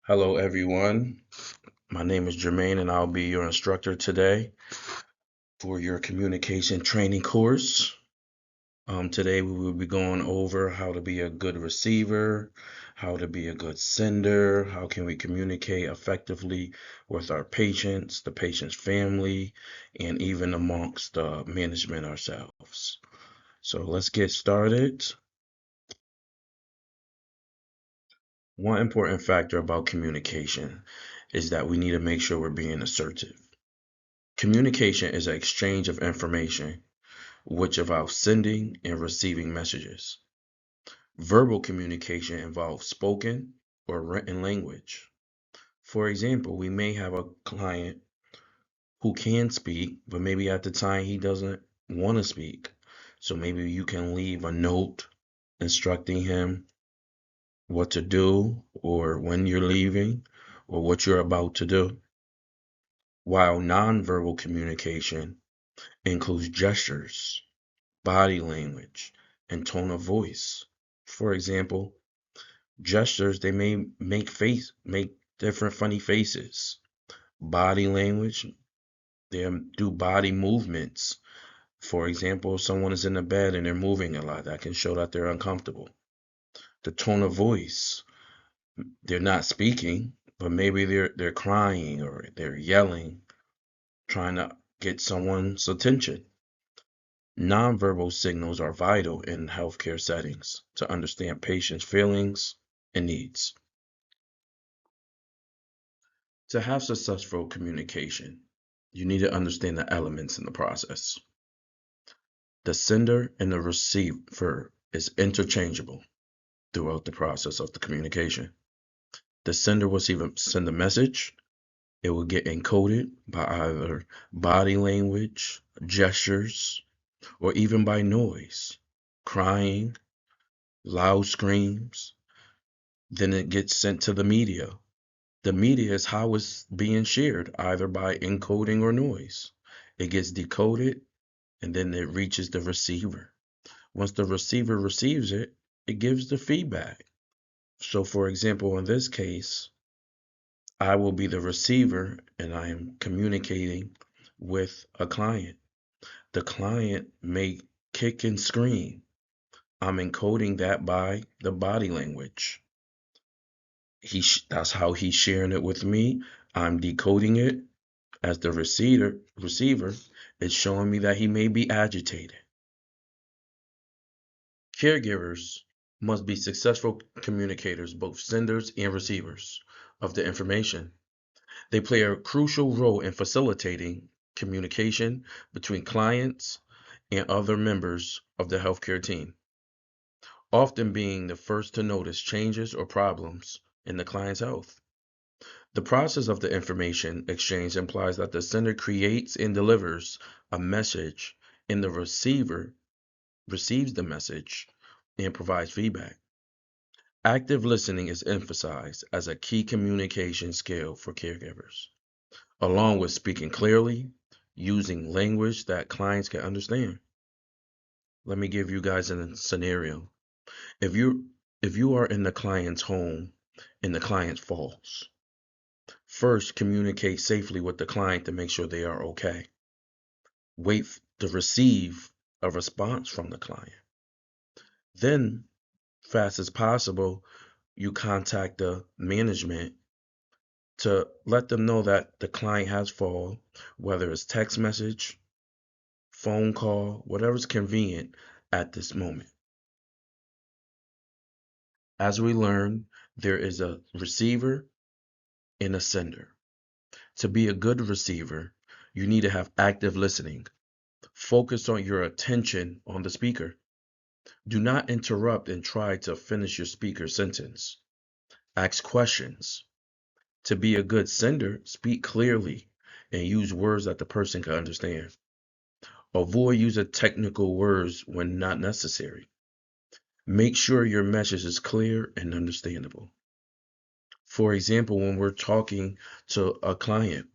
Hello, everyone. My name is Jermaine, and I'll be your instructor today for your communication training course. Today, we will be going over how to be a good receiver, how to be a good sender, how can we communicate effectively with our patients, the patient's family, and even amongst the management ourselves. So let's get started. One important factor about communication is that we need to make sure we're being assertive. Communication is an exchange of information, which involves sending and receiving messages. Verbal communication involves spoken or written language. For example, we may have a client who can speak, but maybe at the time he doesn't want to speak. So maybe you can leave a note instructing him what to do or when you're leaving or what you're about to do. While nonverbal communication includes gestures, body language, and tone of voice. For example, gestures, they may make different funny faces. Body language, they do body movements. For example, if someone is in the bed and they're moving a lot, that can show that they're uncomfortable. The tone of voice, they're not speaking, but maybe they're crying or they're yelling, trying to get someone's attention. Nonverbal signals are vital in healthcare settings to understand patients' feelings and needs. To have successful communication, you need to understand the elements in the process. The sender and the receiver is interchangeable throughout the process of the communication. The sender will send a message. It will get encoded by either body language, gestures, or even by noise, crying, loud screams. Then it gets sent to the media. The media is how it's being shared, either by encoding or noise. It gets decoded and then it reaches the receiver. Once the receiver receives it, it gives the feedback. So, for example, in this case, I will be the receiver and I am communicating with a client. The client may kick and scream. I'm encoding that by the body language. That's how he's sharing it with me. I'm decoding it as the receiver is showing me that he may be agitated. Caregivers must be successful communicators, both senders and receivers of the information. They play a crucial role in facilitating communication between clients and other members of the healthcare team, often being the first to notice changes or problems in the client's health. The process of the information exchange implies that the sender creates and delivers a message, and the receiver receives the message and provides feedback. Active listening is emphasized as a key communication skill for caregivers, along with speaking clearly, using language that clients can understand. Let me give you guys a scenario. If you are in the client's home and the client falls, first communicate safely with the client to make sure they are okay. Wait to receive a response from the client. Then, fast as possible, you contact the management to let them know that the client has fallen, whether it's text message, phone call, whatever's convenient at this moment. As we learn, there is a receiver and a sender. To be a good receiver, you need to have active listening. Focus on your attention on the speaker. Do not interrupt and try to finish your speaker's sentence. Ask questions. To be a good sender, speak clearly and use words that the person can understand. Avoid using technical words when not necessary. Make sure your message is clear and understandable. For example, when we're talking to a client,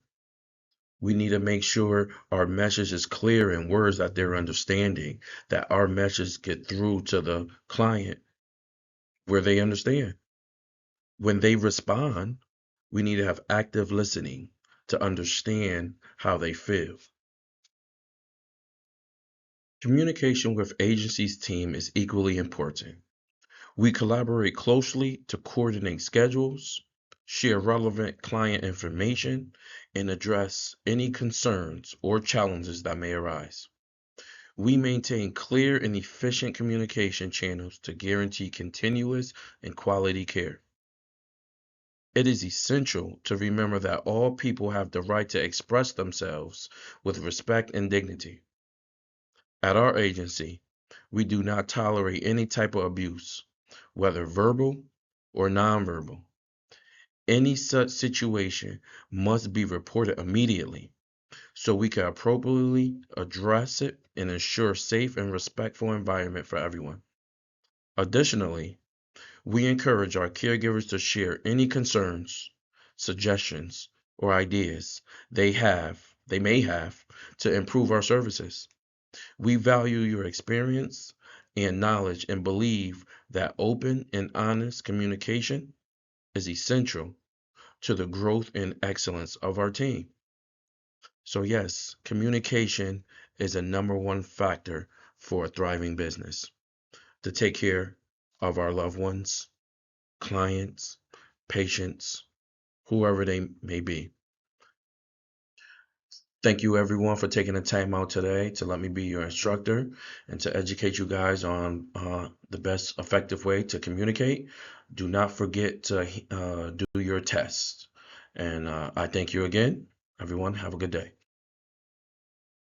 we need to make sure our message is clear in words that they're understanding, that our message get through to the client where they understand. When they respond, We need to have active listening to understand how they feel. Communication with agency's team is equally important. We collaborate closely to coordinate schedules, share relevant client information, and address any concerns or challenges that may arise. We maintain clear and efficient communication channels to guarantee continuous and quality care. It is essential to remember that all people have the right to express themselves with respect and dignity. At our agency, we do not tolerate any type of abuse, whether verbal or nonverbal. Any such situation must be reported immediately so we can appropriately address it and ensure a safe and respectful environment for everyone. Additionally, we encourage our caregivers to share any concerns, suggestions, or ideas they may have to improve our services. We value your experience and knowledge and believe that open and honest communication is essential to the growth and excellence of our team. So yes, communication is a number one factor for a thriving business to take care of our loved ones, clients, patients, whoever they may be. Thank you everyone for taking the time out today to let me be your instructor and to educate you guys on the best effective way to communicate. Do not forget to do your test. And I thank you again. Everyone, have a good day.